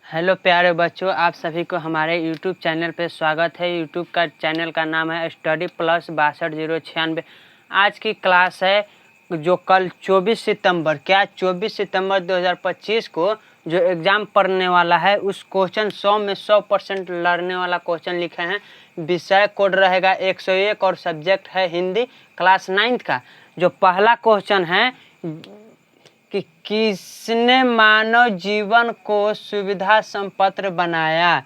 Hello प्यारे बच्चों, आप सभी को हमारे यूट्यूब चैनल पे स्वागत है। यूट्यूब का चैनल का नाम है स्टडी प्लस 6296। आज की क्लास है जो कल 24 सितंबर 2025 को जो एग्ज़ाम पढ़ने वाला है उस क्वेश्चन 100 में 100% लड़ने वाला क्वेश्चन लिखे हैं। विषय कोड रहेगा 101 और सब्जेक्ट है हिंदी क्लास 9th का। जो पहला क्वेश्चन है कि किसने मानव जीवन को सुविधा संपन्न बनाया।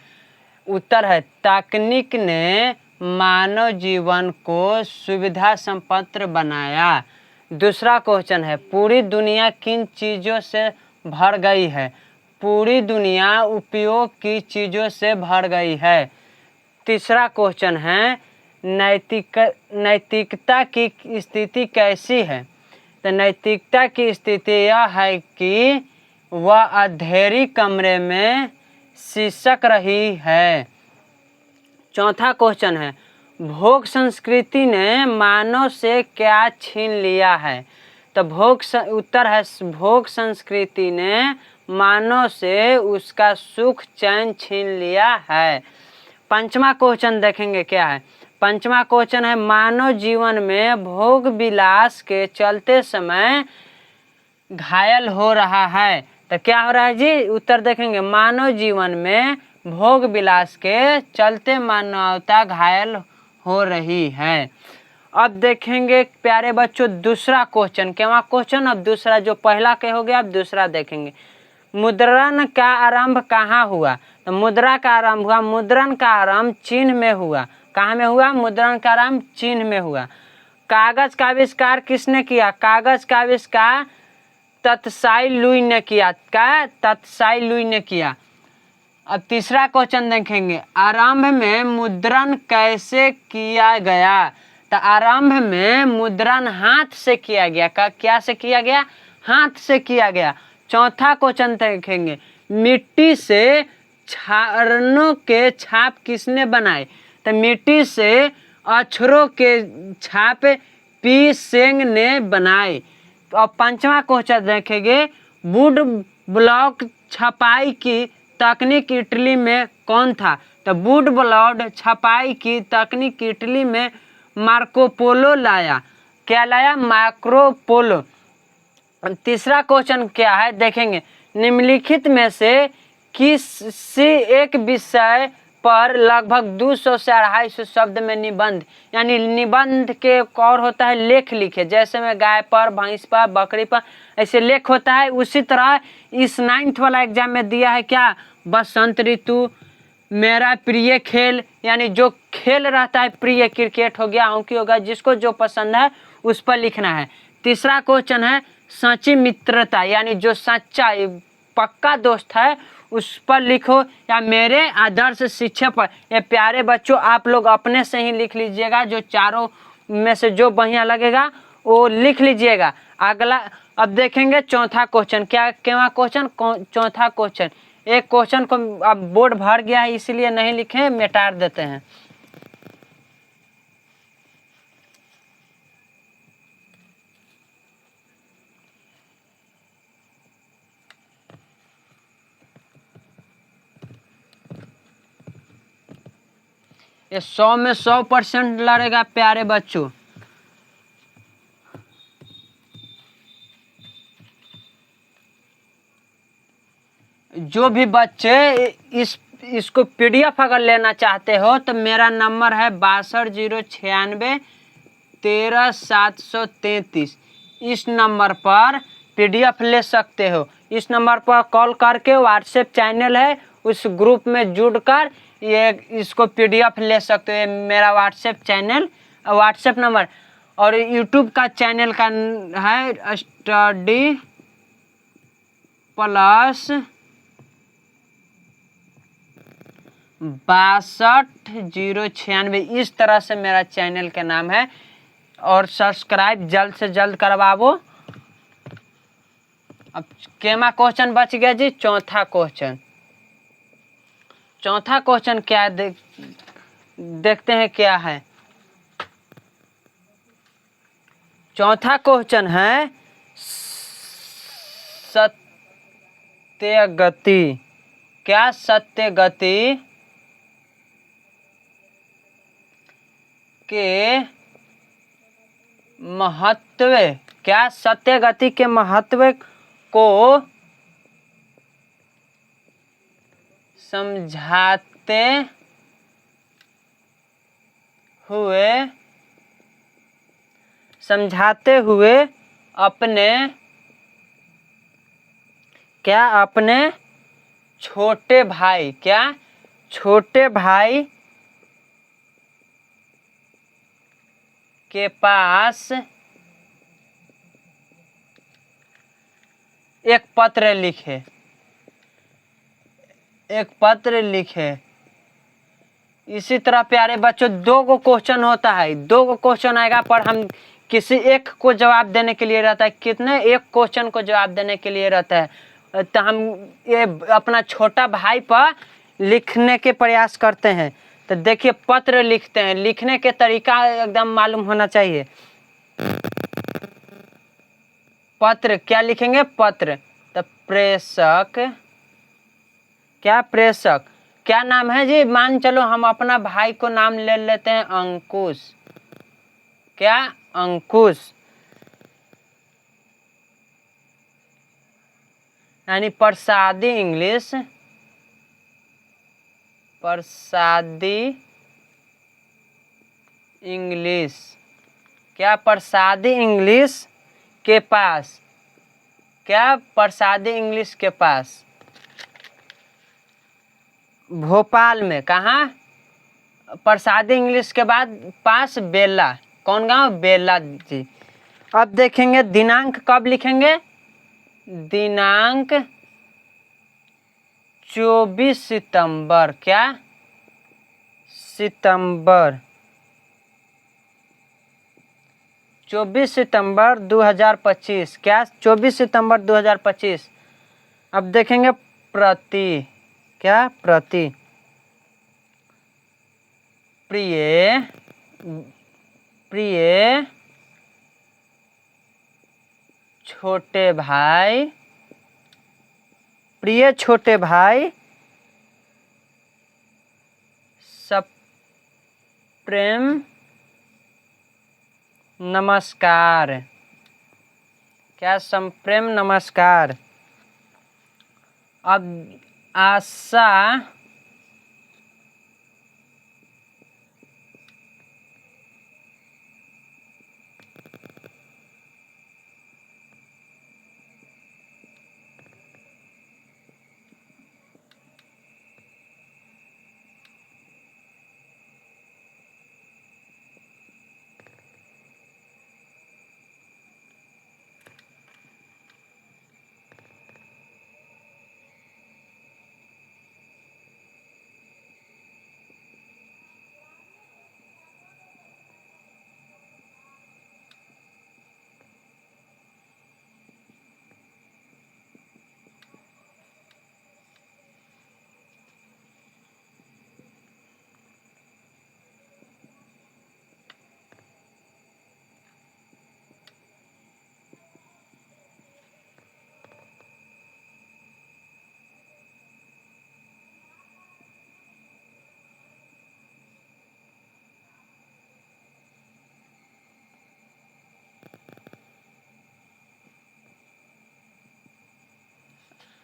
उत्तर है तकनीक ने मानव जीवन को सुविधा संपन्न बनाया। दूसरा क्वेश्चन है पूरी दुनिया किन चीज़ों से भर गई है। पूरी दुनिया उपयोग की चीज़ों से भर गई है। तीसरा क्वेश्चन है नैतिकता की स्थिति कैसी है। तो नैतिकता की स्थिति यह है कि वह अंधेरी कमरे में सिसक रही है। चौथा क्वेश्चन है भोग संस्कृति ने मानव से क्या छीन लिया है। तो उत्तर है भोग संस्कृति ने मानव से उसका सुख चैन छीन लिया है। पंचमा क्वेश्चन देखेंगे क्या है। पंचमा क्वेश्चन है मानव जीवन में भोग विलास के चलते समय घायल हो रहा है। तो क्या हो रहा है जी, उत्तर देखेंगे मानव जीवन में भोग विलास के चलते मानवता घायल हो रही है। अब देखेंगे प्यारे बच्चों दूसरा क्वेश्चन। क्या क्वेश्चन अब दूसरा, जो पहला के हो गया अब दूसरा देखेंगे। मुद्रण का आरंभ कहाँ हुआ। तो मुद्रा का आरंभ हुआ, मुद्रण का आरंभ चीन में हुआ। कहाँ में हुआ, मुद्रण का आरंभ चीन में हुआ। कागज का आविष्कार किसने किया। कागज का आविष्कार तत्साई लुई ने किया। तत्साई लुई ने किया। अब तीसरा क्वेश्चन देखेंगे आरंभ में मुद्रण कैसे किया गया। तो आरंभ में मुद्रण हाथ से किया गया। क्या से किया गया, हाथ से किया गया। चौथा क्वेश्चन देखेंगे मिट्टी से क्षारों के छाप किसने बनाए। तो मिट्टी से अक्षरों के छाप पी सेंग ने बनाए। तो अब पांचवा क्वेश्चन देखेंगे वुड ब्लॉक छपाई की तकनीक इटली में कौन था। तो वुड ब्लॉक छपाई की तकनीक इटली में मार्को पोलो लाया। क्या लाया, मार्को पोलो। तीसरा क्वेश्चन क्या है देखेंगे निम्नलिखित में से किसी एक विषय पर लगभग 200 से 250 शब्द में निबंध, यानी निबंध के और होता है लेख लिखे, जैसे में गाय पर, भैंस पर, बकरी पर ऐसे लेख होता है। उसी तरह इस 9th वाला एग्जाम में दिया है क्या, बसंत ऋतु, मेरा प्रिय खेल, यानी जो खेल रहता है प्रिय, क्रिकेट हो गया, हॉकी होगा, जिसको जो पसंद है उस पर लिखना है। तीसरा क्वेश्चन है सच्ची मित्रता, यानी जो सच्चा पक्का दोस्त है उस पर लिखो, या मेरे आदर्श शिक्षक पर। ये प्यारे बच्चों आप लोग अपने से ही लिख लीजिएगा, जो चारों में से जो बढ़िया लगेगा वो लिख लीजिएगा। अगला अब देखेंगे चौथा क्वेश्चन। क्या क्वेश्चन, चौथा क्वेश्चन। एक क्वेश्चन को अब बोर्ड भर गया है इसलिए नहीं लिखे, मिटा देते हैं। ये 100 में 100% लड़ेगा प्यारे बच्चों। जो भी बच्चे इसको PDF अगर लेना चाहते हो तो मेरा नंबर है 62 096 13 733। इस नंबर पर PDF ले सकते हो। इस नंबर पर कॉल करके व्हाट्सएप चैनल है उस ग्रुप में जुड़कर ये इसको PDF ले सकते हो। ये मेरा व्हाट्सएप चैनल, व्हाट्सएप नंबर, और यूट्यूब का चैनल का है स्टडी प्लस 62 096। इस तरह से मेरा चैनल का नाम है और सब्सक्राइब जल्द से जल्द करवाओ। अब केमा क्वेश्चन बच गया जी, चौथा क्वेश्चन। चौथा क्वेश्चन क्या देखते हैं क्या है। चौथा क्वेश्चन है सत्य गति। क्या सत्य गति के महत्व, क्या सत्य गति के महत्व को समझाते हुए अपने छोटे भाई, छोटे भाई के पास एक पत्र लिखे। इसी तरह प्यारे बच्चों 2 गो क्वेश्चन होता है, 2 गो क्वेश्चन आएगा, पर हम किसी एक को जवाब देने के लिए रहता है। कितने? एक क्वेश्चन को जवाब देने के लिए रहता है। तो हम ये अपना छोटा भाई पर लिखने के प्रयास करते हैं। तो देखिए पत्र लिखते हैं, लिखने के तरीका एकदम मालूम होना चाहिए। पत्र क्या लिखेंगे? पत्र। तो प्रेषक, प्रेषक क्या नाम है जी? मान चलो हम अपना भाई को नाम ले लेते हैं अंकुश। क्या? अंकुश। यानी प्रसादी इंग्लिश, क्या? प्रसादी इंग्लिश के पास, क्या? प्रसादी इंग्लिश के पास भोपाल में। कहाँ? प्रसादी इंग्लिश के बाद पास बेला। कौन गांव? बेला जी। अब देखेंगे दिनांक कब लिखेंगे? दिनांक 24 सितंबर। क्या? सितंबर 24 सितंबर 2025। क्या? 24 सितंबर 2025। अब देखेंगे प्रति। क्या? प्रति। प्रिय छोटे भाई, सप्रेम नमस्कार। क्या? सप्रेम नमस्कार। अब आशा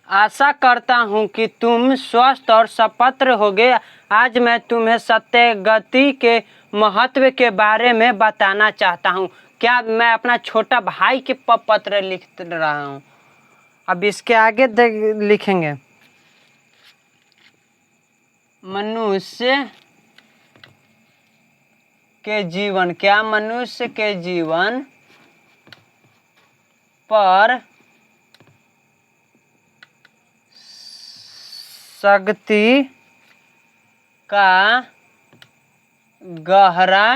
आशा करता हूँ कि तुम स्वस्थ और सपत्र होगे। आज मैं तुम्हें सत्य गति के महत्व के बारे में बताना चाहता हूँ। क्या? मैं अपना छोटा भाई के पत्र लिख रहा हूँ। अब इसके आगे लिखेंगे मनुष्य के जीवन। क्या? मनुष्य के जीवन पर शक्ति का गहरा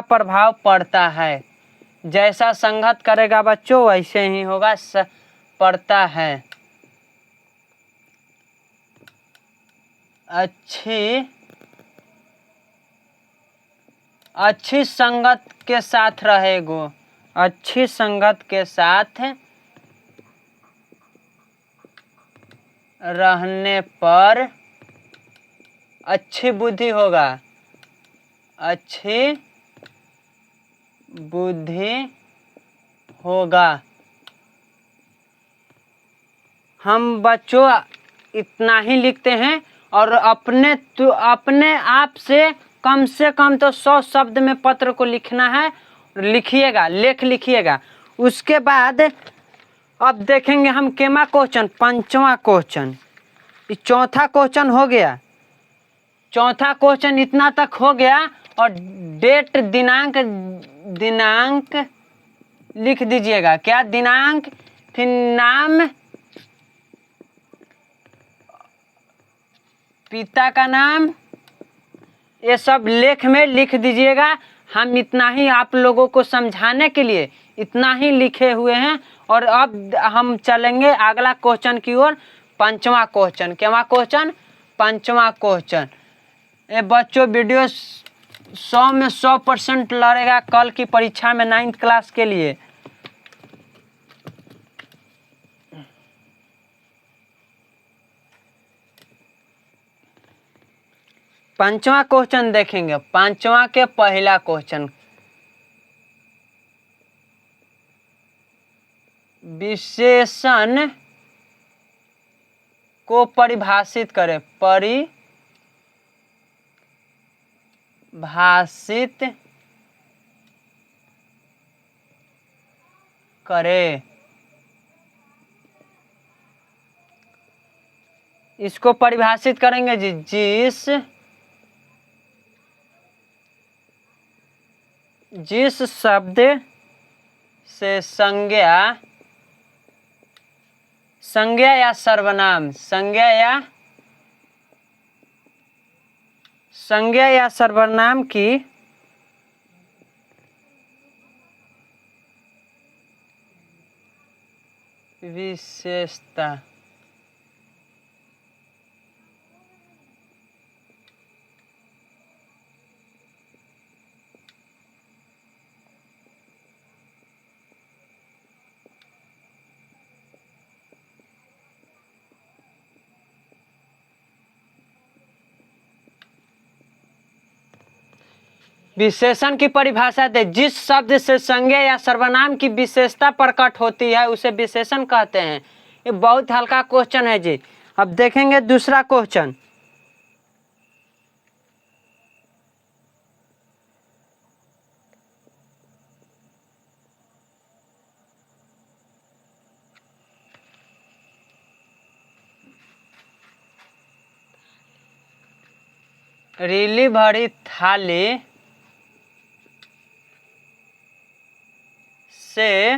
प्रभाव पड़ता है। जैसा संगत करेगा बच्चों वैसे ही होगा, पड़ता है। अच्छी संगत के साथ रहेगो अच्छी संगत के साथ रहने पर अच्छी बुद्धि होगा। अच्छी बुद्धि होगा। हम बच्चों इतना ही लिखते हैं और अपने आप से कम तो 100 शब्द में पत्र को लिखना है। लिखिएगा, लिखिएगा। उसके बाद अब देखेंगे हम केमा क्वेश्चन, 5वां क्वेश्चन। चौथा क्वेश्चन हो गया। चौथा क्वेश्चन इतना तक हो गया। और डेट, दिनांक लिख दीजिएगा। क्या दिनांक, फिर नाम, पिता का नाम, ये सब लेख में लिख दीजिएगा। हम इतना ही आप लोगों को समझाने के लिए इतना ही लिखे हुए हैं। और अब हम चलेंगे अगला क्वेश्चन की ओर। 5वां क्वेश्चन। क्या क्वेश्चन? 5वां क्वेश्चन। ये बच्चों वीडियो 100 में 100% लड़ेगा कल की परीक्षा में 9th क्लास के लिए। पांचवा क्वेश्चन देखेंगे। 5वां के पहला क्वेश्चन, विशेषण को परिभाषित करें। परिभाषित करें। इसको परिभाषित करेंगे जी। जिस शब्द से संज्ञा या सर्वनाम, संज्ञा या सर्वनाम की विशेषता विशेषण की परिभाषा दे। जिस शब्द से संज्ञा या सर्वनाम की विशेषता प्रकट होती है उसे विशेषण कहते हैं। ये बहुत हल्का क्वेश्चन है जी। अब देखेंगे दूसरा क्वेश्चन। रीली भरी थाली से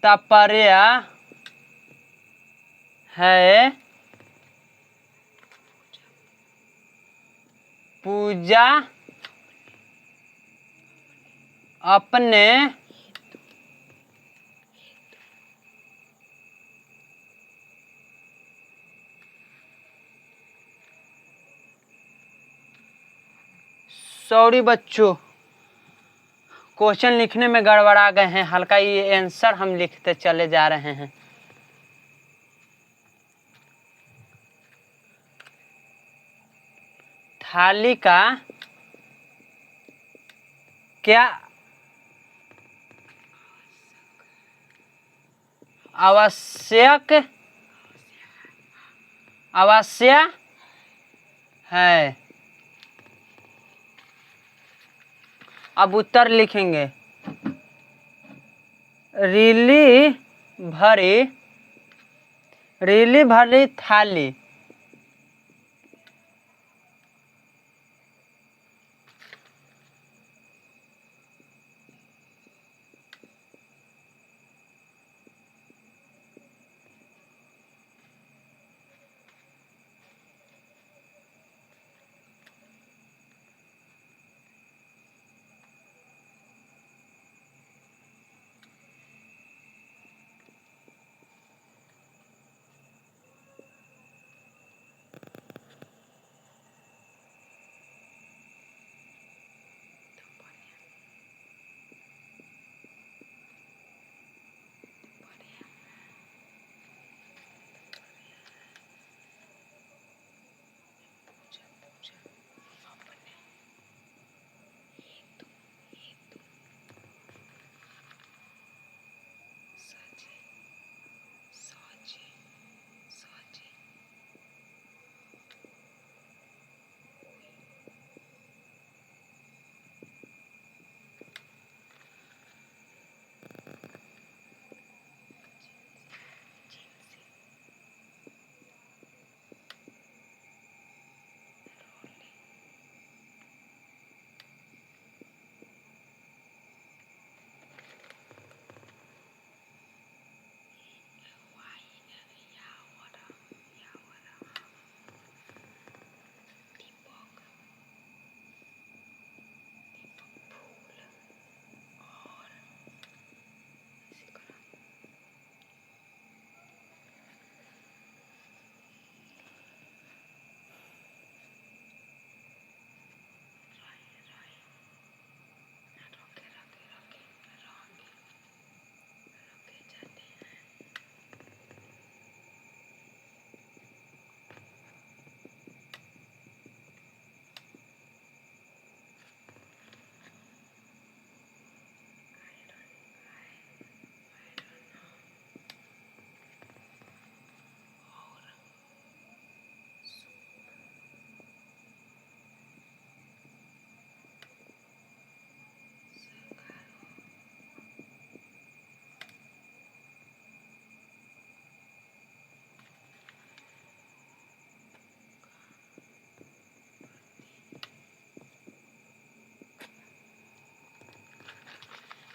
तात्पर्य है पूजा अपने सॉरी बच्चों, क्वेश्चन लिखने में गड़बड़ा गए हैं हल्का। ये आंसर हम लिखते चले जा रहे हैं। थाली का क्या आवश्यक है? अब उत्तर लिखेंगे। रीली भरी थाली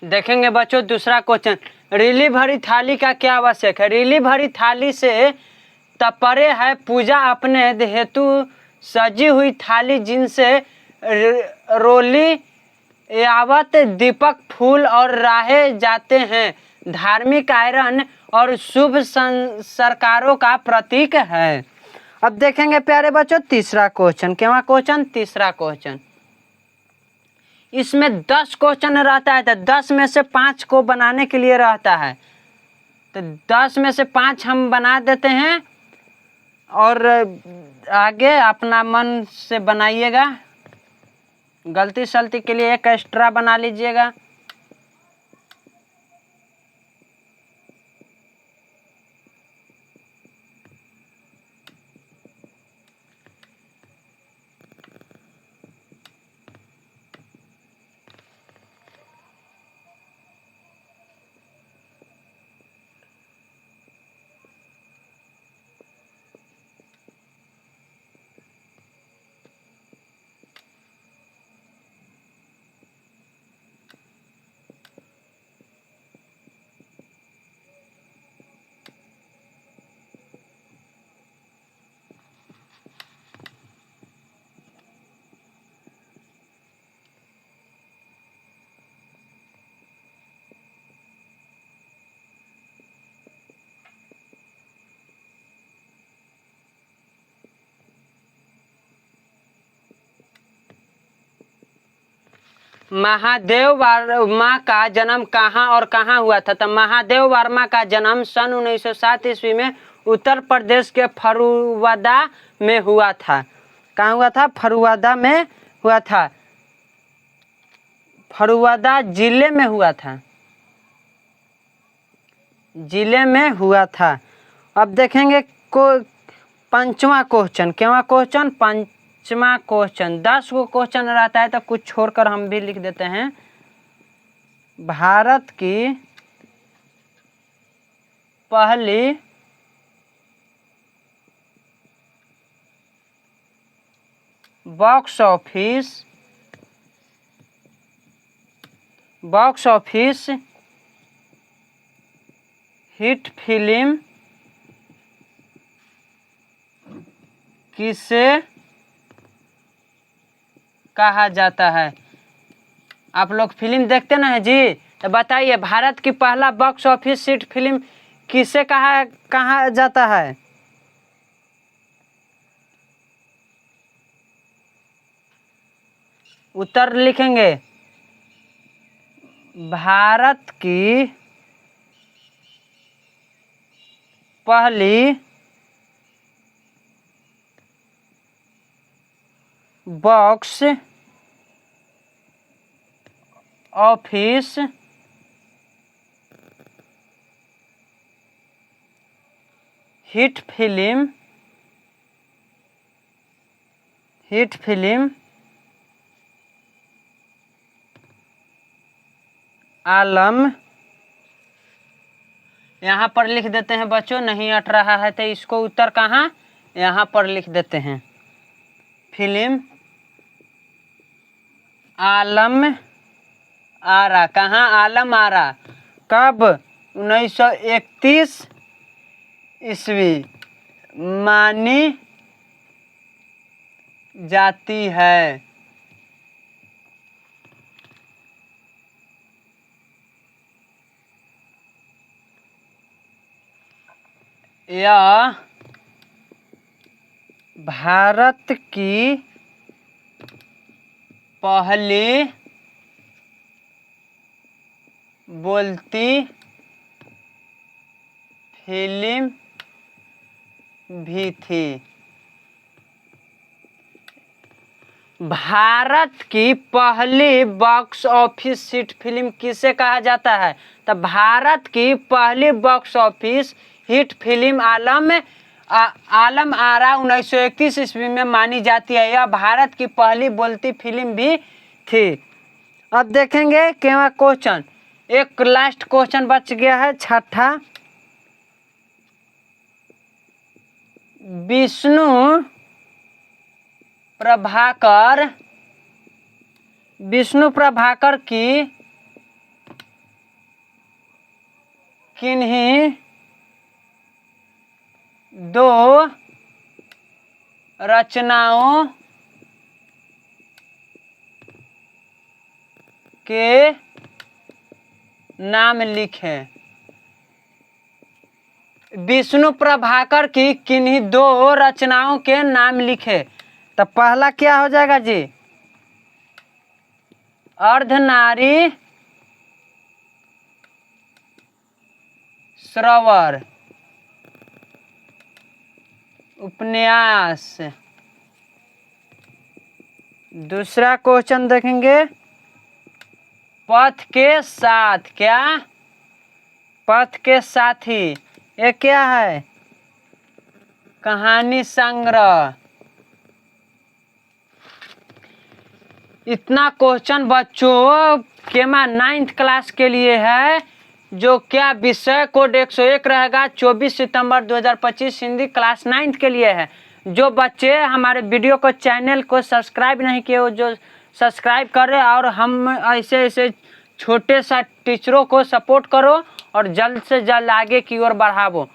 देखेंगे बच्चों दूसरा क्वेश्चन, रीली भरी थाली का क्या आवश्यक है। रीली भरी थाली से तत्पर्य है पूजा अपने हेतु सजी हुई थाली जिनसे रोली यावत दीपक फूल और राहे जाते हैं, धार्मिक आयरन और शुभ संस्कारों का प्रतीक है। अब देखेंगे प्यारे बच्चों तीसरा क्वेश्चन, क्या क्वेश्चन, तीसरा क्वेश्चन। इसमें 10 क्वेश्चन रहता है तो 10 में से 5 को बनाने के लिए रहता है, तो 10 में से 5 हम बना देते हैं और आगे अपना मन से बनाइएगा, गलती सलती के लिए एक एक्स्ट्रा बना लीजिएगा। महादेव वर्मा का जन्म कहाँ और कहाँ हुआ था। तो महादेव वर्मा का जन्म सन 1907 ईस्वी में उत्तर प्रदेश के फरुवादा में हुआ था। कहाँ हुआ था, फरुवादा में हुआ था, फरुवादा जिले में हुआ था, जिले में हुआ था। अब देखेंगे को पंचवा क्वेश्चन, क्या क्वेश्चन, पांचवा क्वेश्चन। 10 को क्वेश्चन रहता है तो कुछ छोड़कर हम भी लिख देते हैं। भारत की पहली बॉक्स ऑफिस हिट फिल्म किसे कहा जाता है। आप लोग फिल्म देखते ना है जी, तो बताइए भारत की पहला बॉक्स ऑफिस हिट फिल्म किसे कहा जाता है। उत्तर लिखेंगे, भारत की पहली बॉक्स ऑफिस हिट फिल्म आलम, यहाँ पर लिख देते हैं बच्चों, नहीं अट रहा है तो इसको उत्तर कहाँ, यहाँ पर लिख देते हैं, फिल्म आलम आरा। कहाँ, आलम आरा। कब, 1931 ईस्वी मानी जाती है। यह भारत की पहली बोलती फिल्म भी थी। भारत की पहली बॉक्स ऑफिस हिट फिल्म किसे कहा जाता है। तो भारत की पहली box office hit film Alam Ara 1931 ईस्वी में मानी जाती है। यह भारत की पहली बोलती फिल्म भी थी। अब देखेंगे क्या क्वेश्चन, एक लास्ट क्वेश्चन बच गया है, छठा। विष्णु प्रभाकर की किन्हीं दो रचनाओं के नाम लिखें। विष्णु प्रभाकर की किन्हीं दो रचनाओं के नाम लिखे। तो पहला क्या हो जाएगा जी? अर्धनारी सरोवर उपन्यास। दूसरा क्वेश्चन देखेंगे, पथ के साथ। क्या? पथ के साथी। ये क्या है? कहानी संग्रह। इतना क्वेश्चन बच्चों केमा 9th क्लास के लिए है। जो क्या विषय कोड 101 रहेगा 24 सितंबर 2025 हिंदी क्लास 9th के लिए है। जो बच्चे हमारे वीडियो को चैनल को सब्सक्राइब नहीं किए, जो सब्सक्राइब करें और हम ऐसे ऐसे छोटे सा टीचरों को सपोर्ट करो और जल्द से जल्द आगे की ओर बढ़ावो।